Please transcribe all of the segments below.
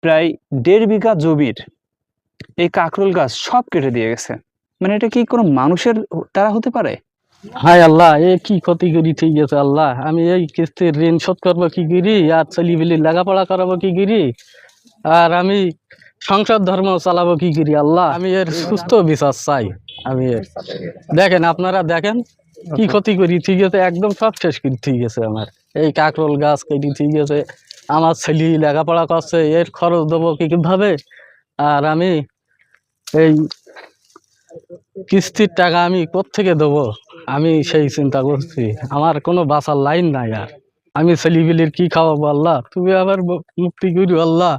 প্রায় 1.5 বিঘা জমির এই কাকরোল গাছ সব কেটে দিয়ে গেছে। মানে এটা কি কোনো মানুষের দ্বারা হতে পারে? হায় আল্লাহ, এ কি ক্ষতি করি ঠিক আছে আল্লাহ। আমি এই কিস্তির ঋণ শোধ করবো কি করি, আর ছেলেপিলি লেখাপড়া করাবো কি করি, আর আমি সংসার ধর্ম চালাবো কি করি আল্লাহ। আমি এর সুস্থ বিচার চাই। আমি দেখেন, আপনারা দেখেন কি ক্ষতি করি ঠিক আছে, একদম সব শেষ করি ঠিক আছে। আমার এই কাকরোল গাছ কেটে ঠিক আছে, আমার ছেলে লেখাপড়া করছে, এর খরচ দেবো কিভাবে, আর আমি এই কিস্তির টাকা আমি কোত্থেকে দেবো, আমি সেই চিন্তা করছি। আমার কোনো বাঁচার লাইন নাই, আর আমি ছেলেপিলির কি খাওয়াবো আল্লাহ, তুমি আবার মুক্তি করো আল্লাহ।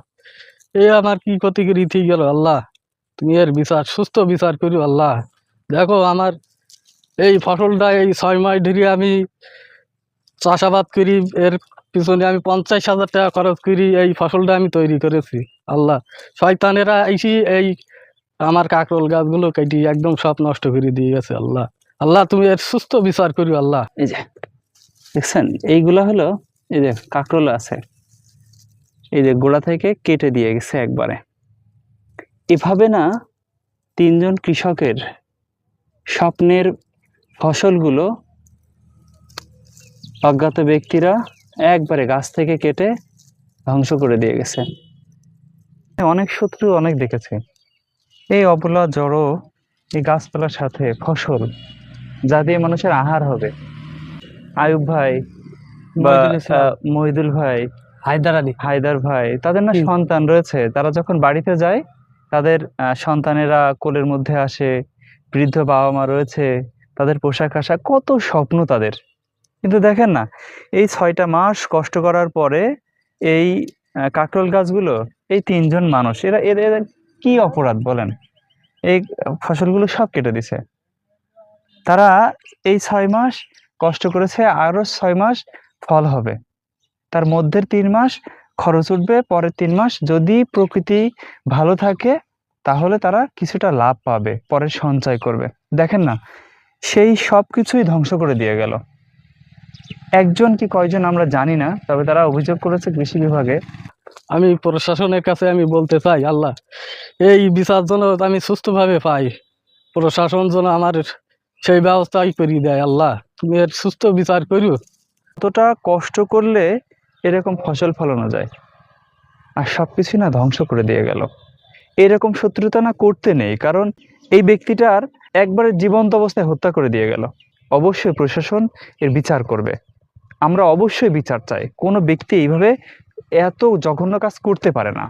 এ আমার কি ক্ষতি করি ঠিক গেল আল্লাহ, তুমি এর বিচার, সুস্থ বিচার করো আল্লাহ। দেখো আমার এই ফসলটা এই 6 মাস ধরে আমি চাষাবাদ করি, এর পিছনে আমি 50,000 টাকা খরচ করি, এই ফসলটা আমি তৈরি করেছি আল্লাহ। শয়তানেরা এসে এই আমার কাকরোল গাছগুলো কেটে একদম সব নষ্ট করে দিয়ে গেছে আল্লাহ। আল্লাহ তুমি এর সুস্থ বিচার করি আল্লাহ। এই যে দেখছেন, এইগুলা হলো এই যে কাকরোল আছে, এই যে গোড়া থেকে কেটে দিয়ে গেছে একবারে। এভাবে না 3 জন কৃষকের স্বপ্নের ফসলগুলো অজ্ঞাত ব্যক্তিরা একবারে গাছ থেকে কেটে ধ্বংস করে দিয়ে গেছে। অনেক শত্রু অনেক দেখেছে এই অবলা জড়ো এই গাছপালার সাথে ফসল যা দিয়ে মানুষের আহার হবে। আয়ুব ভাই বা মহিদুল ভাই, হায়দার ভাই, তাদের না সন্তান রয়েছে। তারা যখন বাড়িতে যায়, তাদের সন্তানেরা কোলের মধ্যে আসে, বৃদ্ধ বাবা মা রয়েছে, তাদের পোশাক আশাক, কত স্বপ্ন তাদের। কিন্তু দেখেন না, এই 6টা মাস কষ্ট করার পরে এই কাকরোল গাছগুলো, এই 3 জন মানুষ, এরা এদের কি অপরাধ বলেন? এই ফসলগুলো সব কেটে দিছে। তারা এই 6 মাস কষ্ট করেছে, আরো 6 মাস ফল হবে, তার মধ্যের 3 মাস খরচ উঠবে, পরের 3 মাস যদি প্রকৃতি ভালো থাকে তাহলে তারা কিছুটা লাভ পাবে, পরে সঞ্চয় করবে। দেখেন না, সেই সব কিছুই ধ্বংস করে দিয়ে গেল। একজন কি কয়জন আমরা জানি না, তবে তারা অভিযোগ করেছে কৃষি বিভাগে। আমি প্রশাসনের কাছে আমি বলতে চাই আল্লাহ, এই বিচার যেন আমি সুস্থভাবে পাই, প্রশাসন যেন আমার সেই ব্যবস্থাই করে দেয় আল্লাহ, তুমি এর সুস্থ বিচার করো। কতটা কষ্ট করলে এরকম ফসল ফলানো যায়, আর সবকিছু না ধ্বংস করে দিয়ে গেল। এরকম শত্রুতা না করতে নেই, কারণ এই ব্যক্তিটার একবারে জীবন্ত অবস্থায় হত্যা করে দিয়ে গেল। অবশ্যই প্রশাসন এর বিচার করবে, আমরা অবশ্যই বিচার চাই। কোনো ব্যক্তি এইভাবে এত জঘন্য কাজ করতে পারে না।